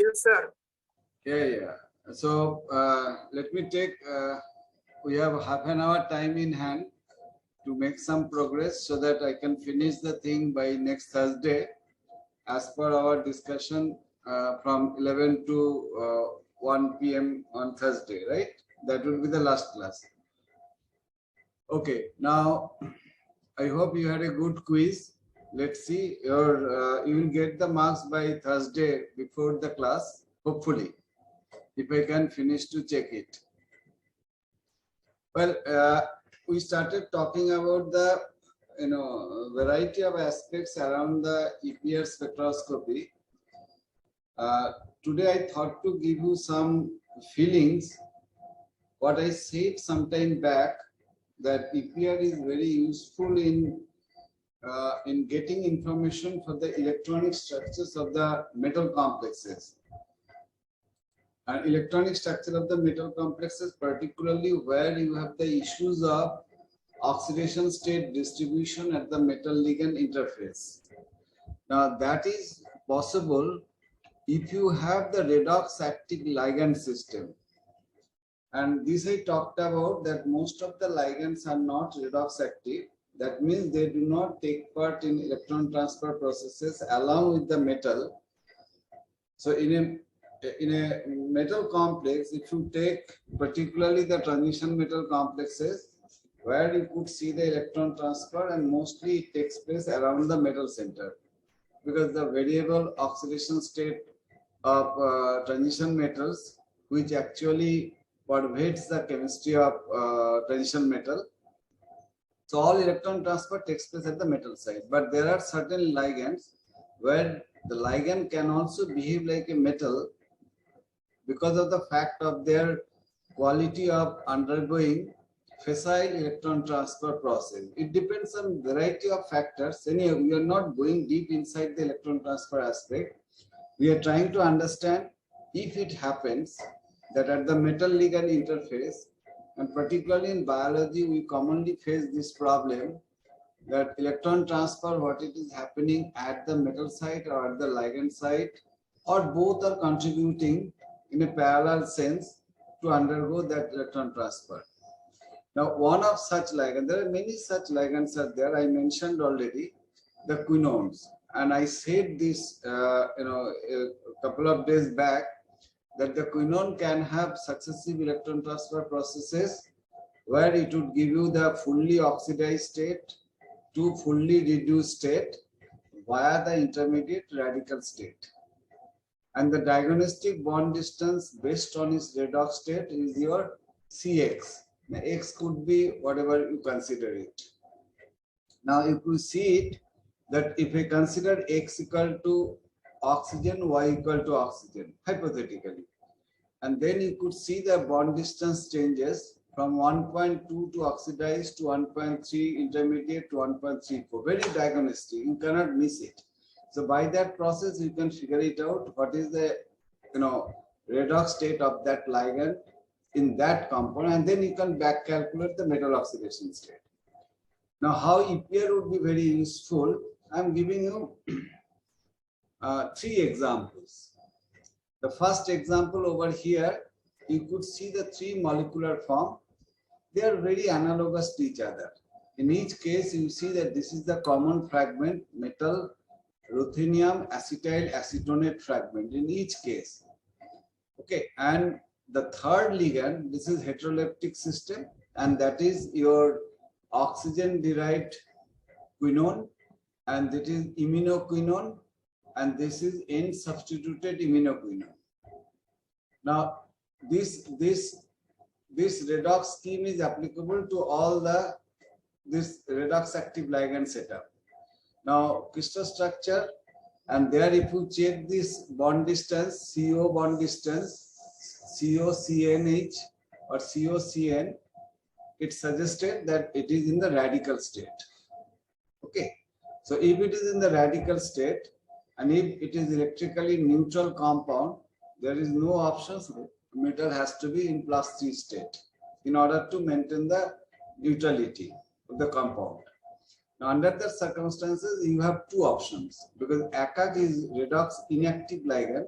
Yes, sir. Yeah. So let me take, we have half an hour time in hand to make some progress so that I can finish the thing by next Thursday as per our discussion from 11 to 1 p.m. on Thursday, right? That will be the last class. Okay, now I hope you had a good quiz. Let's see, you will get the marks by Thursday before the class, hopefully, if I can finish to check it. Well, we started talking about the variety of aspects around the EPR spectroscopy. Today I thought to give you some feelings. What I said sometime back, that EPR is very useful in getting information for the electronic structures of the metal complexes. And electronic structure of the metal complexes, particularly where you have the issues of oxidation state distribution at the metal ligand interface. Now that is possible if you have the redox active ligand system. And this I talked about, that most of the ligands are not redox active. That means they do not take part in electron transfer processes along with the metal. So in a metal complex, if you take particularly the transition metal complexes, where you could see the electron transfer, and mostly it takes place around the metal center, because the variable oxidation state of transition metals, which actually pervades the chemistry of transition metal. So all electron transfer takes place at the metal side, but there are certain ligands where the ligand can also behave like a metal because of the fact of their quality of undergoing facile electron transfer process. It depends on variety of factors. Anyway, we are not going deep inside the electron transfer aspect. We are trying to understand if it happens that at the metal ligand interface, and particularly in biology, we commonly face this problem, that electron transfer, what it is happening at the metal site or at the ligand site, or both are contributing in a parallel sense to undergo that electron transfer. Now, one of such ligands, there are many such ligands are there. I mentioned already the quinones, and I said this a couple of days back, that the quinone can have successive electron transfer processes where it would give you the fully oxidized state to fully reduced state via the intermediate radical state. And the diagnostic bond distance based on its redox state is your Cx. Now, X could be whatever you consider it. Now, if you see it, that if I consider X equal to oxygen, Y equal to oxygen, hypothetically, and then you could see the bond distance changes from 1.2 to oxidized to 1.3 intermediate to 1.34, very diagnostic, you cannot miss it. So by that process, you can figure it out what is the redox state of that ligand in that compound, and then you can back calculate the metal oxidation state. Now, how EPR would be very useful, I'm giving you 3 examples. The first example over here, you could see the 3 molecular form. They are very analogous to each other. In each case, you see that this is the common fragment, metal, ruthenium, acetyl, acetonate fragment in each case. Okay, and the third ligand, this is heteroleptic system, and that is your oxygen-derived quinone, and that is iminoquinone, and this is N-substituted iminoquinone. Now, this redox scheme is applicable to all this redox active ligand setup. Now, crystal structure, and there if you check this bond distance, CO bond distance, COCNH or COCN, it suggested that it is in the radical state. Okay, so if it is in the radical state, and if it is electrically neutral compound, there is no option. Metal has to be in +3 state in order to maintain the neutrality of the compound. Now, under the circumstances, you have 2 options, because ACAC is redox inactive ligand,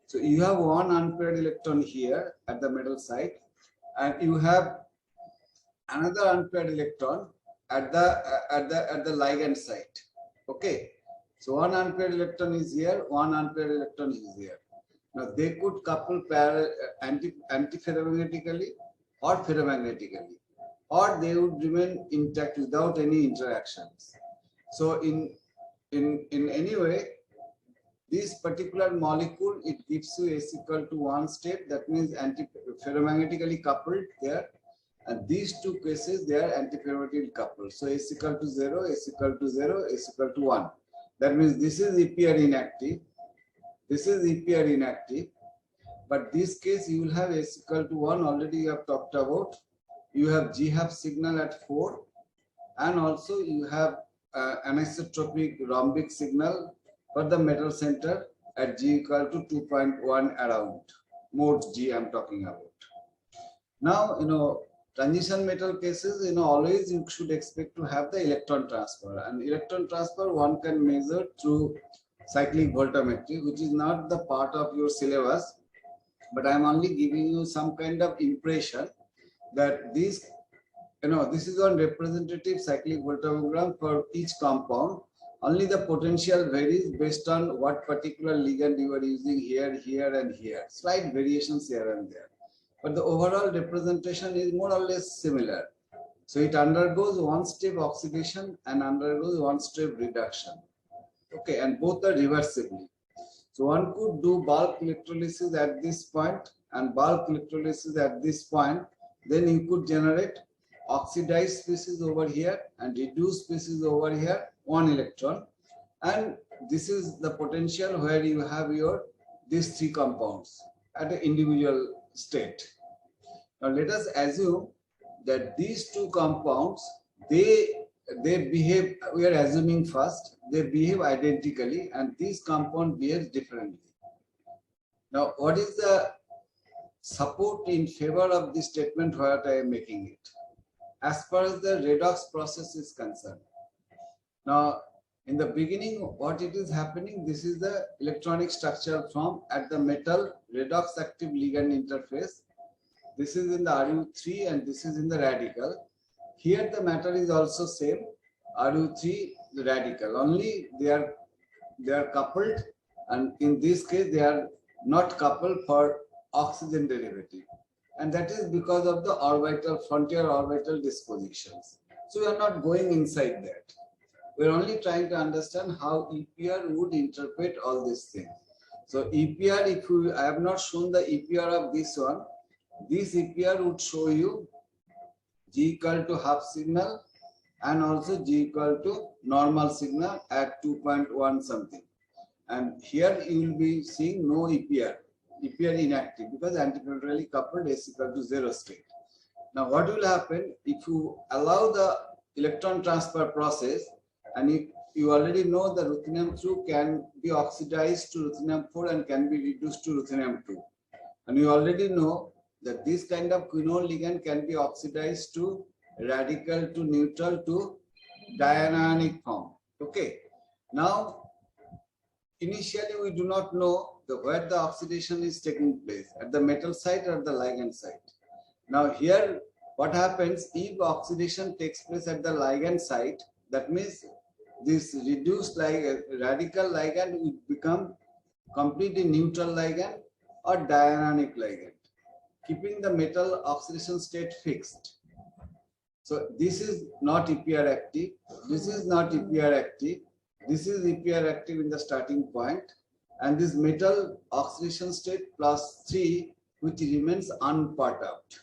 So you have one unpaired electron here at the metal site, and you have another unpaired electron at the ligand site. Okay. So one unpaired electron is here, one unpaired electron is here. Now they could couple antiferromagnetically or ferromagnetically, or they would remain intact without any interactions. So in any way, this particular molecule, it gives you S equal to 1 state, that means ferromagnetically coupled there, and these two cases they are antiferromagnetically coupled. So S equal to 0, S equal to 0, S equal to 1. That means this is EPR inactive, this is EPR inactive, but this case you will have S equal to 1, already you have talked about. You have G-half signal at 4, and also you have anisotropic rhombic signal for the metal center at G equal to 2.1 around, mode G I'm talking about. Now, transition metal cases, always you should expect to have the electron transfer, and electron transfer one can measure through cyclic voltammetry, which is not the part of your syllabus, but I'm only giving you some kind of impression that this is one representative cyclic voltammogram for each compound. Only the potential varies based on what particular ligand you are using here, here, and here. Slight variations here and there. But the overall representation is more or less similar. So it undergoes one step oxidation and undergoes one step reduction. Okay, and both are reversibly. So one could do bulk electrolysis at this point and bulk electrolysis at this point. Then you could generate oxidized species over here and reduced species over here, 1 electron. And this is the potential where you have these 3 compounds at an individual state. Now let us assume that these 2 compounds, they behave, we are assuming first, they behave identically, and this compound behaves differently. Now what is the support in favor of this statement what I am making it? As far as the redox process is concerned. Now, in the beginning, what it is happening, this is the electronic structure from at the metal redox active ligand interface. This is in the RU3 and this is in the radical. Here the matter is also same, RU3 the radical, only they are coupled, and in this case they are not coupled for oxygen derivative. And that is because of the orbital, frontier orbital dispositions. So we are not going inside that. We are only trying to understand how EPR would interpret all these things. So EPR, I have not shown the EPR of this one, this EPR would show you G equal to half signal and also G equal to normal signal at 2.1 something. And here you will be seeing no EPR. EPR inactive because antiferrometallically coupled S equal to 0 state. Now what will happen if you allow the electron transfer process, and if you already know the ruthenium-2 can be oxidized to ruthenium-4 and can be reduced to ruthenium-2. And you already know that this kind of quinone ligand can be oxidized to radical to neutral to dianionic form. Okay. Now, initially we do not know where the oxidation is taking place, at the metal site or the ligand site. Now here, what happens if oxidation takes place at the ligand site, that means this reduced radical ligand will become completely neutral ligand or dianionic ligand, keeping the metal oxidation state fixed. So this is not EPR active, this is not EPR active, this is EPR active in the starting point, and this metal oxidation state +3 which remains unperturbed.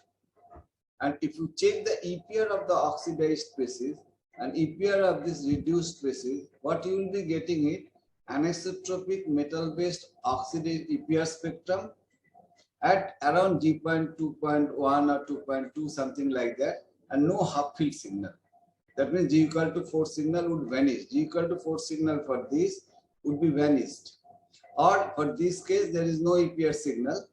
And if you check the EPR of the oxidized species and EPR of this reduced species, what you will be getting it anisotropic metal based oxidized EPR spectrum at around G.2.1 or 2.2 something like that, and no half field signal. That means G equal to 4 signal would vanish. G equal to 4 signal for this would be vanished. Or for this case, there is no EPR signal,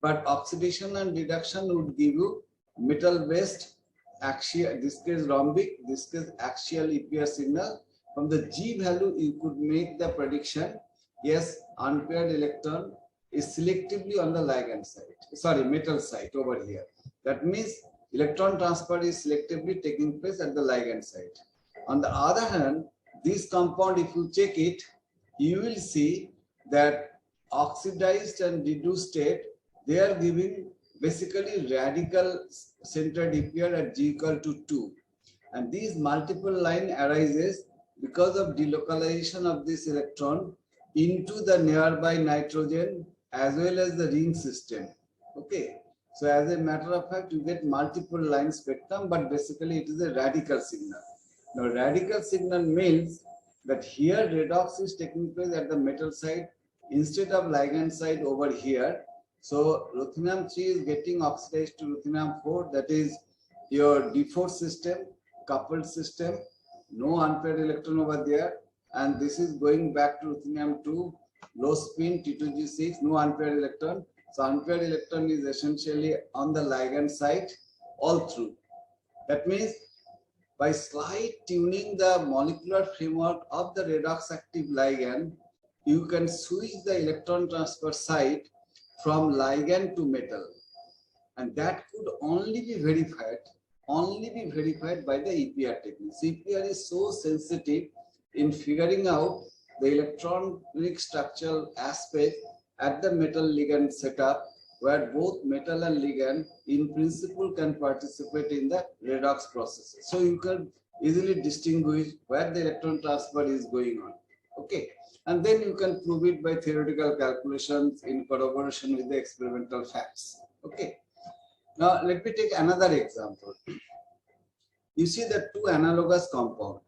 but oxidation and reduction would give you metal-based axial, this case rhombic, this case axial EPR signal. From the G value, you could make the prediction, yes, unpaired electron is selectively on the ligand side, sorry, metal side over here. That means electron transfer is selectively taking place at the ligand side. On the other hand, this compound, if you check it, you will see that oxidized and reduced state, they are giving basically radical center DPR at G equal to 2. And these multiple line arises because of delocalization of this electron into the nearby nitrogen as well as the ring system. Okay. So as a matter of fact, you get multiple line spectrum, but basically it is a radical signal. Now radical signal means that here redox is taking place at the metal side instead of ligand side over here. So ruthenium 3 is getting oxidized to ruthenium 4, that is your D4 system, coupled system, no unpaired electron over there, and this is going back to ruthenium 2, low spin T2G6, no unpaired electron. So unpaired electron is essentially on the ligand side all through. That means by slight tuning the molecular framework of the redox active ligand, you can switch the electron transfer site from ligand to metal. And that could only be verified by the EPR technique. EPR is so sensitive in figuring out the electronic structural aspect at the metal ligand setup, where both metal and ligand in principle can participate in the redox process. So you can easily distinguish where the electron transfer is going on. Okay. And then you can prove it by theoretical calculations in corroboration with the experimental facts. Okay. Now let me take another example. You see that two analogous compounds.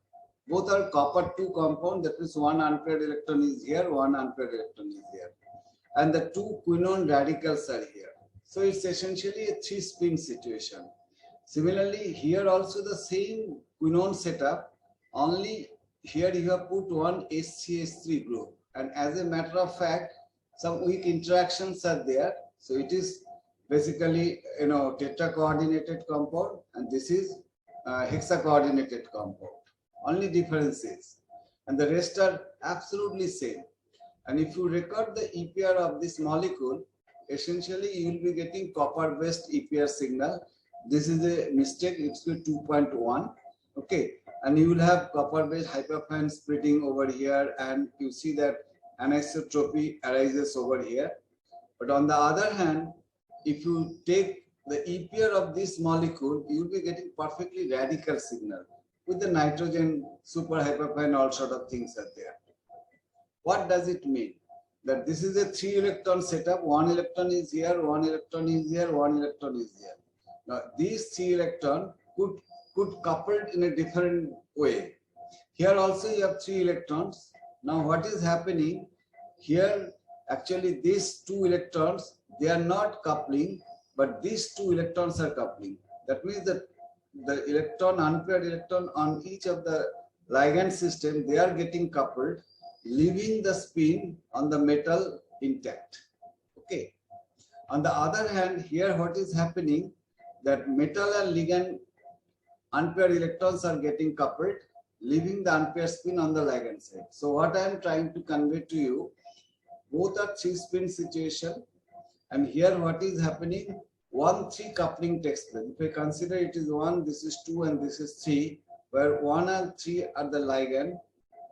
Both are copper 2 compound, that means one unpaired electron is here, one unpaired electron is here. And the two quinone radicals are here. So it's essentially a 3-spin situation. Similarly, here also the same quinone setup, only here you have put one HCH3 group. And as a matter of fact, some weak interactions are there. So it is basically, tetra-coordinated compound, and this is hexa-coordinated compound. Only difference is, and the rest are absolutely same. And if you record the EPR of this molecule, essentially you will be getting copper-based EPR signal. This is a mistake, it's 2.1. Okay, and you will have copper-based hyperfine splitting over here, and you see that anisotropy arises over here. But on the other hand, if you take the EPR of this molecule, you will be getting perfectly radical signal with the nitrogen super hyperfine, all sort of things are there. What does it mean? That this is a 3-electron setup. One electron is here, one electron is here, one electron is here. Now these 3 electrons could coupled in a different way. Here also you have 3 electrons. Now what is happening here? Actually these 2 electrons, they are not coupling, but these 2 electrons are coupling. That means that the electron, unpaired electron on each of the ligand system, they are getting coupled, leaving the spin on the metal intact. Okay. On the other hand, here what is happening, that metal and ligand unpaired electrons are getting coupled, leaving the unpaired spin on the ligand side. So what I am trying to convey to you, both are 3-spin situation, and here what is happening, 1-3 coupling takes place. If I consider it is 1, this is 2, and this is 3, where 1 and 3 are the ligand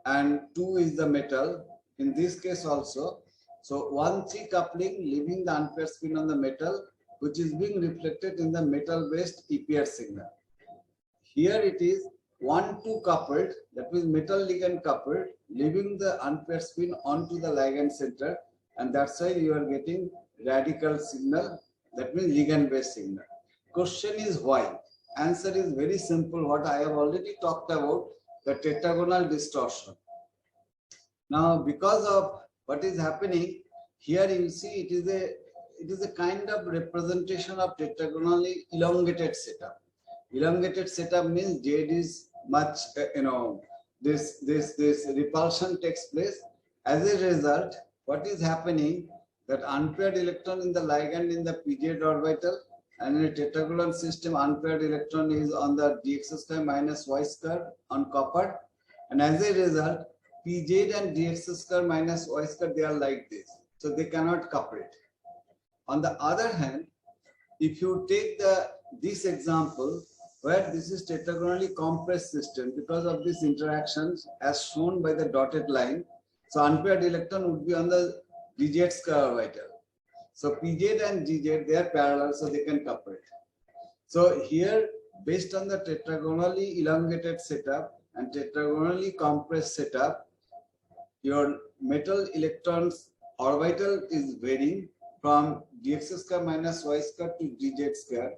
and 2 is the metal. In this case also, so 1-3 coupling, leaving the unpaired spin on the metal, which is being reflected in the metal-based EPR signal. Here it is 1-2 coupled, that means metal ligand coupled, leaving the unpaired spin onto the ligand center, and that's why you are getting radical signal, that means ligand-based signal. Question is why? Answer is very simple. What I have already talked about, the tetragonal distortion. Now, because of what is happening here, you see it is a kind of representation of tetragonally elongated setup. Elongated setup means Z is much, this repulsion takes place. As a result, what is happening, that unpaired electron in the ligand in the pZ orbital, and in a tetragonal system, unpaired electron is on the dx square minus y square on copper, and as a result, pZ and dx square minus y square, they are like this. so they cannot couple. On the other hand, if you take this example where this is tetragonally compressed system, because of these interactions as shown by the dotted line, so unpaired electron would be on the DZ square orbital. So PZ and GZ, they are parallel, so they can couple. So here, based on the tetragonally elongated setup and tetragonally compressed setup, your metal electrons orbital is varying from dx square minus y square to dz square,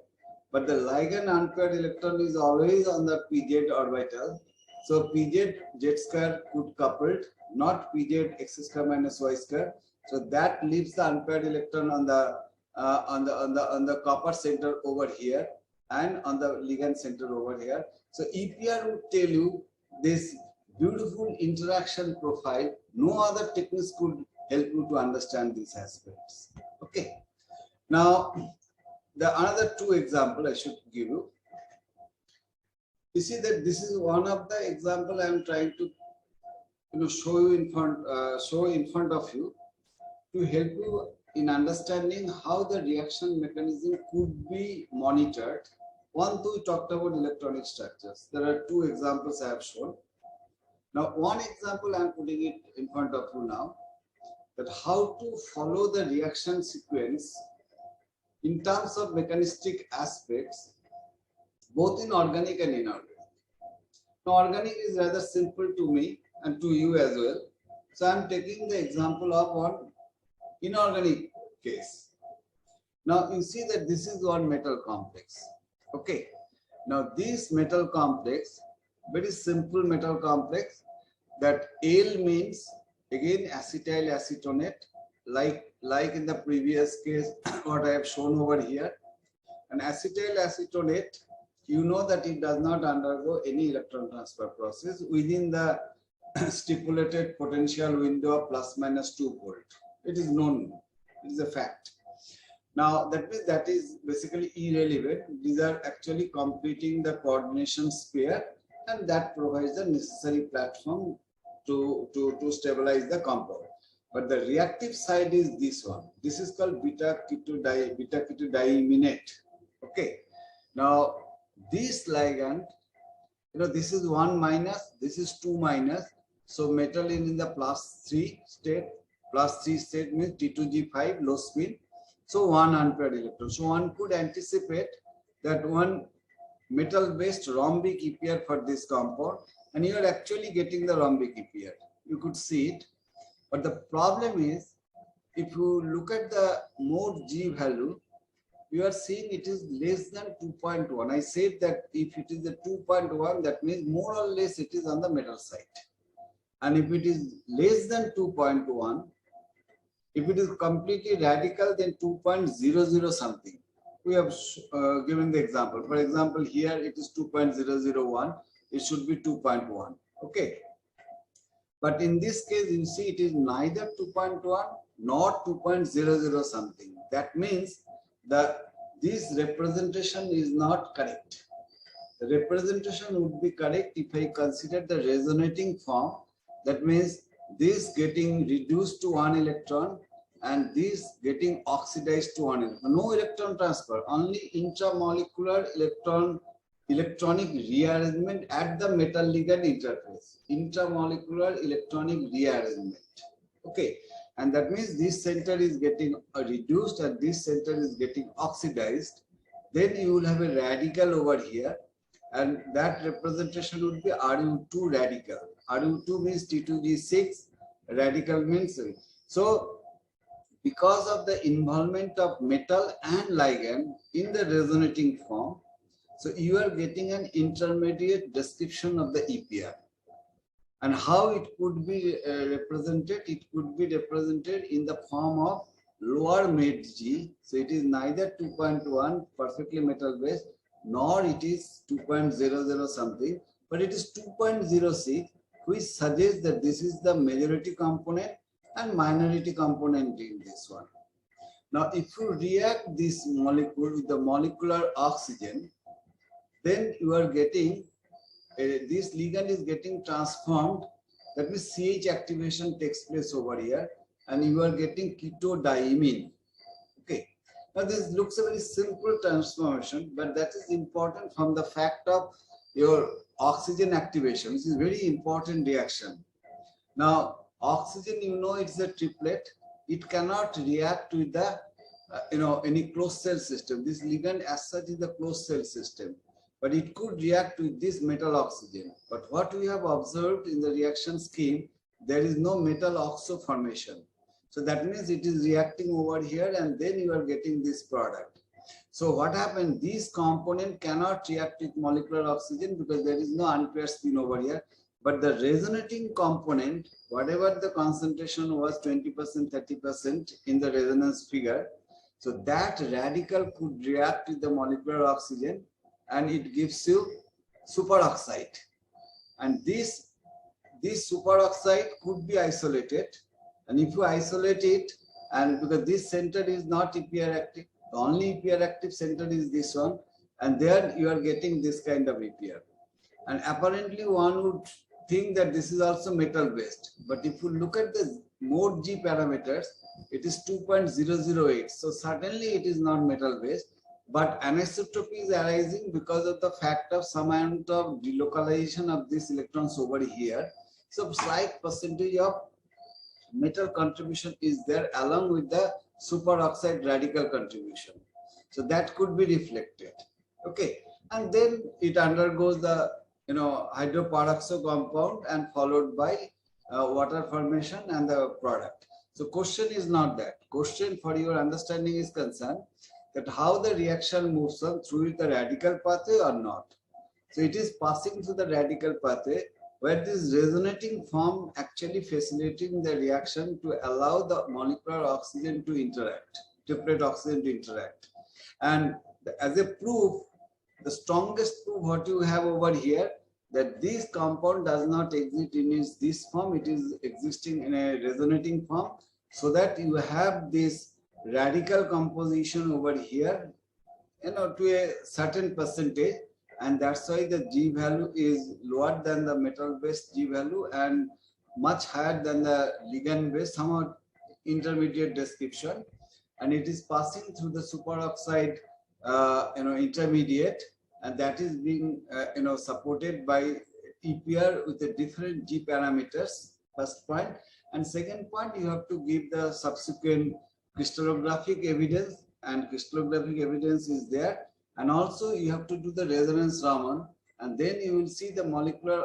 but the ligand unpaired electron is always on the pz orbital. So pz z square could coupled, not pz x square minus y square. So that leaves the unpaired electron on the copper center over here and on the ligand center over here. So EPR would tell you this beautiful interaction profile. No other techniques could help you to understand these aspects. Okay. Now, the another two example I should give you. You see that this is one of the example I am trying to show you in front of you to help you in understanding how the reaction mechanism could be monitored. One, we talked about electronic structures. There are two examples I have shown. Now, one example I am putting it in front of you now, that how to follow the reaction sequence in terms of mechanistic aspects, both in organic and inorganic. Now, organic is rather simple to me and to you as well. So, I am taking the example of one inorganic case. Now, you see that this is one metal complex. Okay. Now, this metal complex, very simple metal complex, that Al means again acetyl acetonate, like in the previous case what I have shown over here. And acetyl acetonate, you know that it does not undergo any electron transfer process within the stipulated potential window of plus minus 2 volt. It is known, it is a fact. Now that means that is basically irrelevant. These are actually completing the coordination sphere, and that provides the necessary platform to stabilize the compound. But the reactive side is this one. This is called beta keto diaminate. Okay. Now this ligand, this is 1 minus, this is 2 minus. So metal is in the plus 3 state. Plus 3 state means T2G5 low spin. So one unpaired electron. So one could anticipate that one metal-based rhombic EPR for this compound, and you are actually getting the rhombic EPR. You could see it. But the problem is, if you look at the mode G value, you are seeing it is less than 2.1. I said that if it is a 2.1, that means more or less it is on the metal side. And if it is less than 2.1, if it is completely radical, then 2.00 something. We have given the example. For example, here it is 2.001. It should be 2.1. Okay. But in this case, you see it is neither 2.1 nor 2.00 something. That means that this representation is not correct. The representation would be correct if I consider the resonating form. That means this getting reduced to 1 electron and this getting oxidized to 1 electron. No electron transfer, only intramolecular electronic rearrangement at the metal ligand interface. Intramolecular electronic rearrangement. Okay. And that means this center is getting reduced and this center is getting oxidized. Then you will have a radical over here, and that representation would be Ru2 radical. Ru2 means T2G6, radical means. So because of the involvement of metal and ligand in the resonating form, so you are getting an intermediate description of the EPR. And how it could be represented? It could be represented in the form of lower med G. So it is neither 2.1 perfectly metal based, nor it is 2.00 something, but it is 2.06, which suggests that this is the majority component and minority component in this one. Now, if you react this molecule with the molecular oxygen, then you are getting this ligand is getting transformed. That means CH activation takes place over here. and you are getting ketodiamine. Okay. Now this looks a very simple transformation, but that is important from the fact of your oxygen activation, which is very important reaction. Now oxygen, you know, it's a triplet. It cannot react with the any closed cell system. This ligand as such is a closed cell system, but it could react with this metal oxygen. But what we have observed in the reaction scheme, there is no metal oxo formation. So that means it is reacting over here, and then you are getting this product. So what happened? This component cannot react with molecular oxygen because there is no unpaired spin over here. But the resonating component, whatever the concentration was, 20%, 30% in the resonance figure, so that radical could react with the molecular oxygen and it gives you superoxide. And this superoxide could be isolated. And if you isolate it, and because this center is not EPR active, the only EPR active center is this one, and there you are getting this kind of EPR. And apparently one would think that this is also metal based. But if you look at the mode G parameters, it is 2.008. So certainly it is not metal based, but anisotropy is arising because of the fact of some amount of delocalization of these electrons over here. So slight percentage of metal contribution is there along with the superoxide radical contribution. So that could be reflected. Okay. And then it undergoes the hydroperoxide compound and followed by water formation and the product. So question is not that. Question for your understanding is concerned that how the reaction moves on through the radical pathway or not. So it is passing through the radical pathway where this resonating form actually facilitating the reaction to allow the molecular oxygen to interact, triplet oxygen to interact. And as a proof, the strongest proof what you have over here, that this compound does not exist in this form, it is existing in a resonating form, so that you have this radical composition over here, to a certain percentage, and that's why the G value is lower than the metal based G value and much higher than the ligand based, somewhat intermediate description, and it is passing through the superoxide intermediate, and that is being supported by EPR with the different G parameters, first point. And second point, you have to give the subsequent crystallographic evidence, and crystallographic evidence is there. And also you have to do the resonance Raman, and then you will see the molecular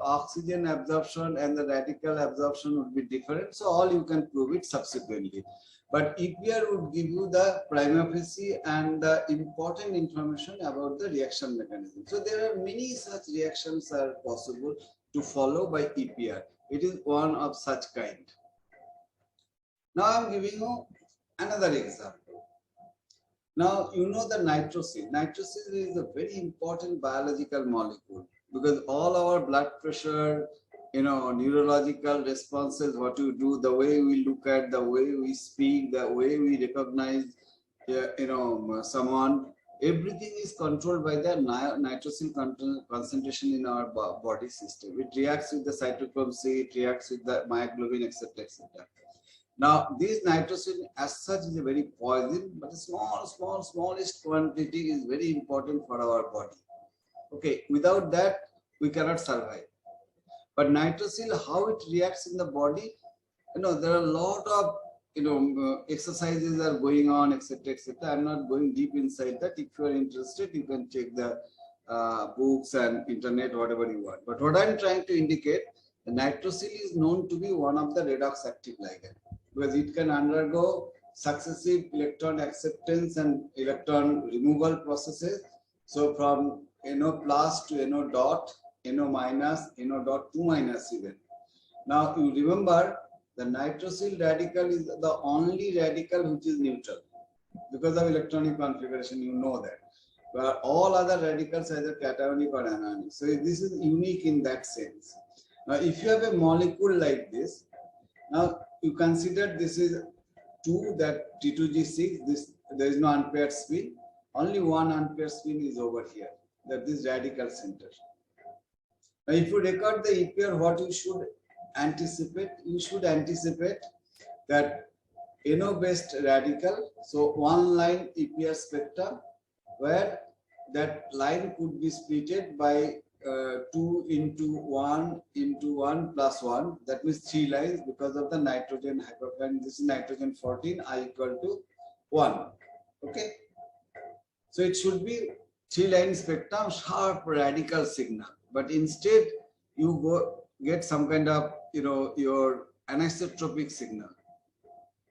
oxygen absorption and the radical absorption would be different. So all you can prove it subsequently. But EPR would give you the prima facie and the important information about the reaction mechanism. So there are many such reactions are possible to follow by EPR. It is one of such kind. Now I am giving you another example. Now you know the nitrosin. Nitrosin is a very important biological molecule because all our blood pressure, neurological responses, what you do, the way we look at, the way we speak, the way we recognize, someone, everything is controlled by the nitrosin concentration in our body system. It reacts with the cytochrome C, it reacts with the myoglobin, etc., etc. Now, this nitrosin as such is a very poison, but a smallest quantity is very important for our body. Okay, without that, we cannot survive. But nitrosin, how it reacts in the body, there are a lot of, exercises are going on, etc., etc. I'm not going deep inside that. If you are interested, you can check the books and internet, whatever you want. But what I'm trying to indicate, the nitrosin is known to be one of the redox active ligand, because it can undergo successive electron acceptance and electron removal processes. So from NO plus to NO dot, NO minus, NO dot 2 minus even. Now you remember the nitrosyl radical is the only radical which is neutral because of electronic configuration, you know that. But all other radicals either cationic or anionic. So this is unique in that sense. Now if you have a molecule like this, now you consider this is 2, that T2G6, this there is no unpaired spin, only one unpaired spin is over here, that is radical center. Now if you record the EPR, what you should anticipate? You should anticipate that NO-based radical. So one line EPR spectrum where that line could be splitted by 2 into 1 into 1 plus 1. That means 3 lines because of the nitrogen hyperchlorine. This is nitrogen 14, I equal to 1. Okay. So it should be 3 line spectrum, sharp radical signal. But instead you go get some kind of, your anisotropic signal.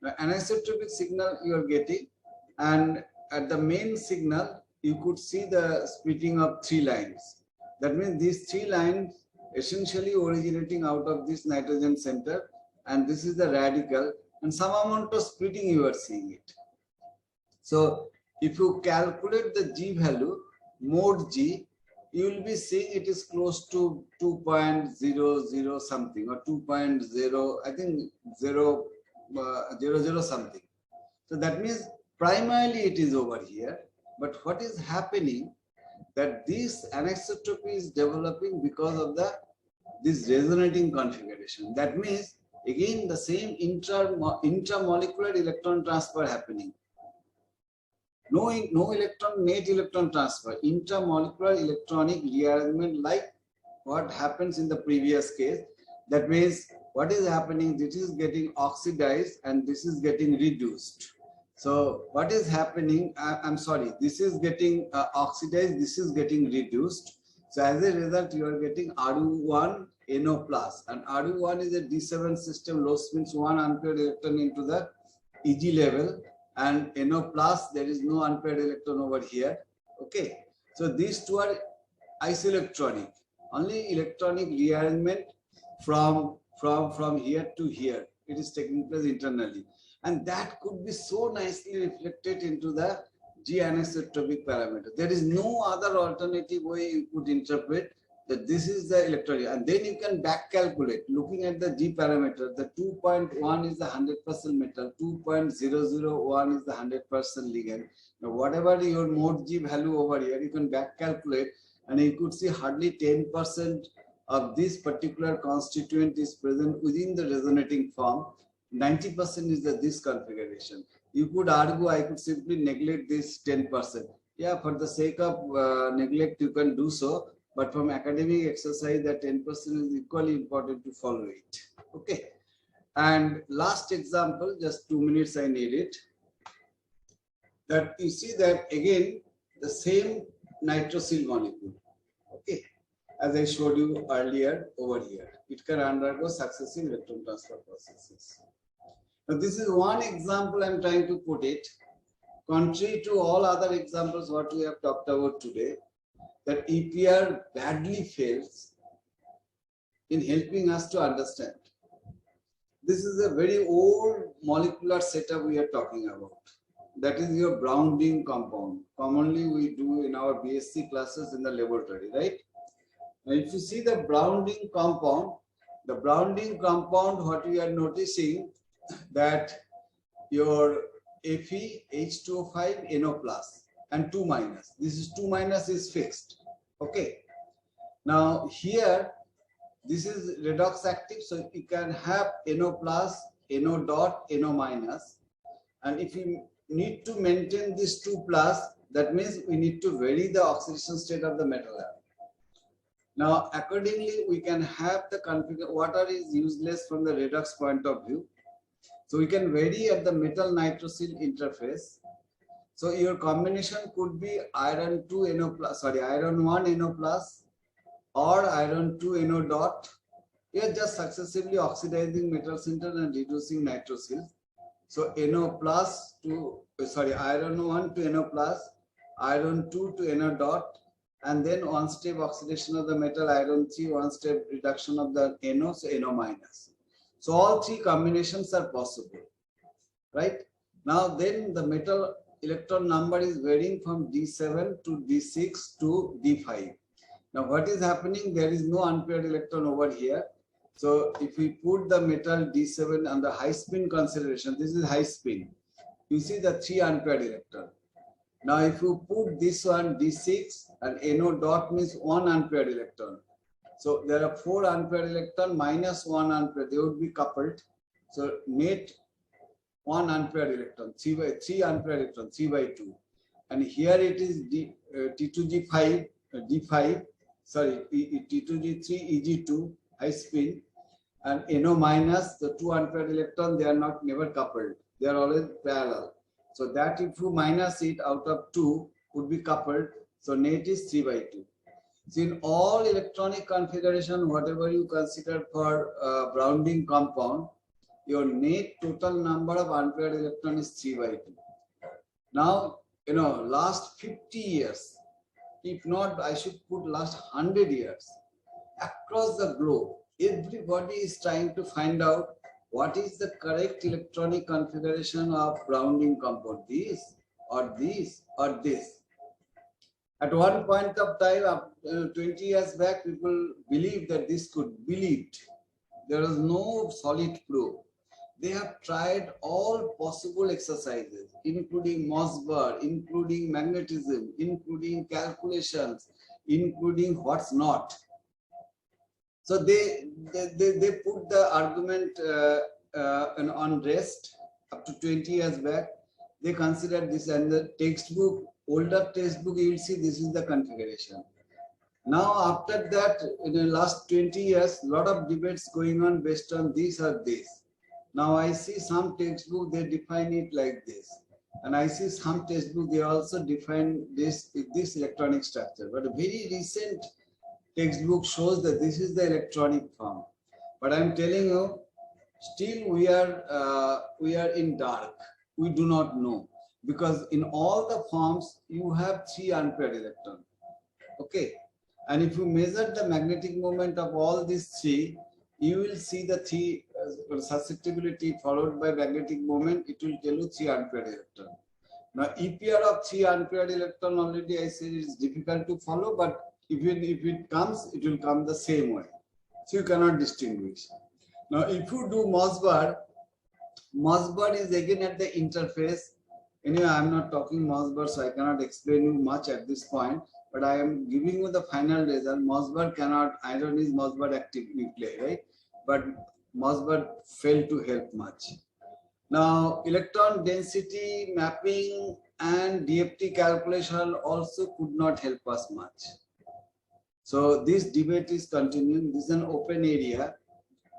The anisotropic signal you are getting, and at the main signal you could see the splitting of 3 lines. That means these 3 lines essentially originating out of this nitrogen center, and this is the radical, and some amount of splitting you are seeing it. So if you calculate the G value, mode G, you will be seeing it is close to 2.00 something, or 2.0, I think 0.00 something. So that means primarily it is over here. But what is happening, that this anisotropy is developing because of this resonating configuration. That means again the same intramolecular electron transfer happening. No net electron transfer, intramolecular electronic rearrangement like what happens in the previous case. That means what is happening, this is getting oxidized and this is getting reduced. So what is happening, I'm sorry, this is getting oxidized, this is getting reduced. So as a result, you are getting Ru1 NO plus, and Ru1 is a D7 system, low spins 1 unpaired electron into the EG level, and NO plus, there is no unpaired electron over here. Okay, so these two are isoelectronic, only electronic rearrangement from here to here. It is taking place internally, and that could be so nicely reflected into the G anisotropic parameter. There is no other alternative way you could interpret that this is the electron, and then you can back calculate looking at the G parameter. The 2.1 is the 100% metal, 2.001 is the 100% ligand. Now whatever your mode G value over here, you can back calculate, and you could see hardly 10% of this particular constituent is present within the resonating form. 90% is this configuration. You could argue I could simply neglect this 10%. Yeah, for the sake of neglect, you can do so. But from academic exercise, that 10% is equally important to follow it. Okay. And last example, just 2 minutes I need it. That you see that again, the same nitrosyl molecule. Okay. As I showed you earlier over here, it can undergo successive electron transfer processes. Now, this is one example I'm trying to put it. Contrary to all other examples what we have talked about today, that EPR badly fails in helping us to understand. This is a very old molecular setup we are talking about. That is your Brown-Dean compound. Commonly we do in our BSc classes in the laboratory, right? Now, if you see the Brown-Dean compound, what we are noticing that your Fe H2O5 NO plus and 2 minus. This is 2 minus is fixed. Okay. Now here, this is redox active, so you can have NO plus, NO dot, NO minus. And if you need to maintain this 2 plus, that means we need to vary the oxidation state of the metal atom. Now, accordingly, we can have the configuration. Water is useless from the redox point of view. So we can vary at the metal nitrosyl interface. So your combination could be iron 2 NO plus, iron 1 NO plus or iron 2 NO dot. You are just successively oxidizing metal center and reducing nitrosyl. So NO plus to, iron 1 to NO plus, iron 2 to NO dot, and then one step oxidation of the metal, iron 3, one step reduction of the NO, so NO minus. So all 3 combinations are possible, right? Now then the metal electron number is varying from D7 to D6 to D5. Now what is happening? There is no unpaired electron over here. So if we put the metal D7 under high spin consideration, this is high spin. You see the 3 unpaired electron. Now if you put this one D6 and NO dot means 1 unpaired electron. So there are 4 unpaired electron minus 1 unpaired, they would be coupled. So net 1 unpaired electron, 3 unpaired electron, 3 by 2. And here it is T2G5, D5, sorry, T2G3, EG2, high spin, and NO minus, the 2 unpaired electron, they are not never coupled. They are always parallel. So that if you minus it out of 2 would be coupled. So net is 3 by 2. So in all electronic configuration, whatever you consider for Brownian compound, your net total number of unpaired electron is 3 by 2. Now, last 50 years, if not, I should put last 100 years, across the globe, everybody is trying to find out what is the correct electronic configuration of Brownian compound, this or this or this. At one point of time, 20 years back, people believed that this could be believed. There was no solid proof. They have tried all possible exercises, including Mossberg, including magnetism, including calculations, including what's not. So they put the argument on rest up to 20 years back. They considered this, and the textbook, older textbook, you will see this is the configuration. Now after that, in the last 20 years, a lot of debates going on based on this or this. Now I see some textbook, they define it like this. And I see some textbook, they also define this electronic structure. But a very recent textbook shows that this is the electronic form. But I'm telling you, still we are in dark. We do not know. Because in all the forms, you have 3 unpaired electrons. Okay. And if you measure the magnetic moment of all these 3, you will see the 3 susceptibility followed by magnetic moment. It will tell you 3 unpaired electron. Now, EPR of 3 unpaired electron already I said it's difficult to follow, but if it comes, it will come the same way. So you cannot distinguish. Now, if you do Mossberg is again at the interface. Anyway, I'm not talking Mossberg, so I cannot explain you much at this point. But I am giving you the final result. Mossberg cannot, iron is Mossberg active nuclei, right? But Mossberg failed to help much. Now, electron density mapping and DFT calculation also could not help us much. So this debate is continuing. This is an open area.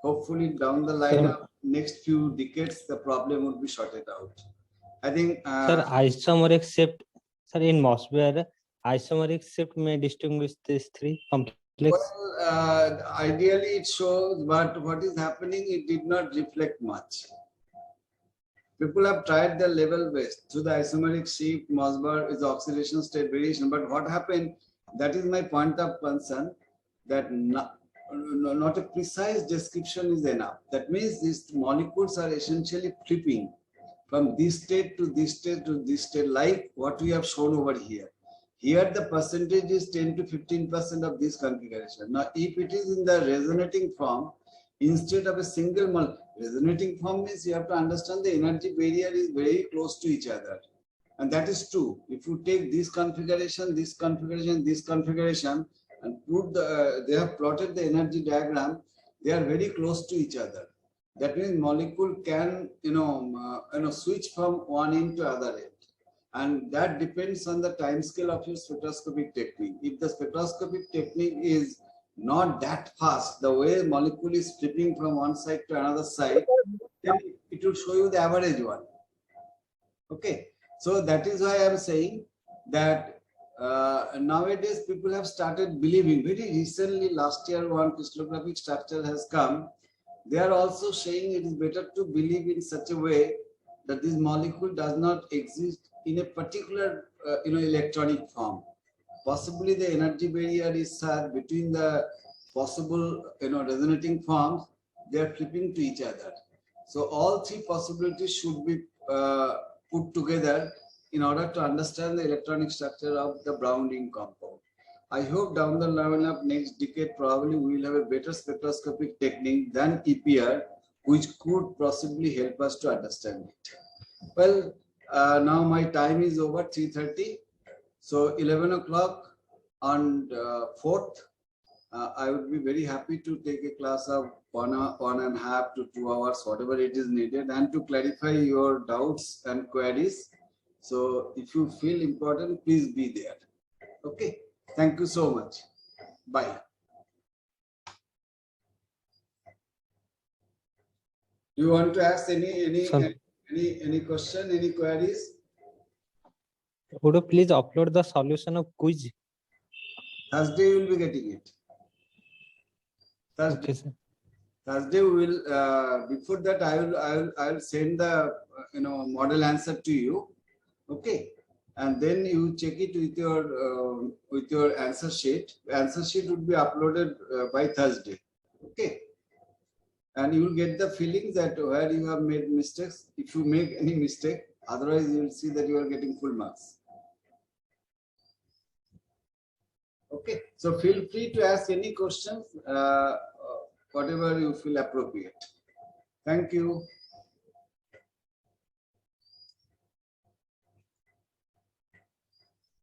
Hopefully down the line of next few decades, the problem would be sorted out. I think sir, isomeric shift, sir, in Mossberg, isomeric shift may distinguish these 3 complex. Well, ideally it shows, but what is happening, it did not reflect much. People have tried the level based. So the isomeric shift, Mossberg is oxidation state variation. But what happened, that is my point of concern, that not a precise description is enough. That means these molecules are essentially flipping from this state to this state to this state, like what we have shown over here. Here the percentage is 10 to 15% of this configuration. Now, if it is in the resonating form, instead of a single molecule, resonating form means you have to understand the energy barrier is very close to each other. And that is true. If you take this configuration, this configuration, this configuration, and put they have plotted the energy diagram, they are very close to each other. That means molecule can, switch from one end to other end. And that depends on the time scale of your spectroscopic technique. If the spectroscopic technique is not that fast, the way molecule is flipping from one side to another side, then it will show you the average one. Okay. So that is why I am saying that nowadays people have started believing. Very recently, last year, one crystallographic structure has come. They are also saying it is better to believe in such a way that this molecule does not exist in a particular electronic form. Possibly the energy barrier is such between the possible resonating forms, they are flipping to each other. So all 3 possibilities should be put together in order to understand the electronic structure of the Brownian compound. I hope down the line of next decade, probably we will have a better spectroscopic technique than EPR, which could possibly help us to understand it. Well, now my time is over, 3:30. So 11 o'clock on 4th, I would be very happy to take a class of 1.5 to 2 hours, whatever it is needed, and to clarify your doubts and queries. So if you feel important, please be there. Okay. Thank you so much. Bye. Do you want to ask any question, any queries? Would you please upload the solution of quiz? Thursday you will be getting it. Thursday. Okay, sir. Thursday we will. Before that, I will send the model answer to you. Okay, and then you check it with your answer sheet. Answer sheet would be uploaded by Thursday. Okay, and you will get the feeling that where you have made mistakes. If you make any mistake, otherwise you will see that you are getting full marks. Okay, so feel free to ask any questions, whatever you feel appropriate. Thank you.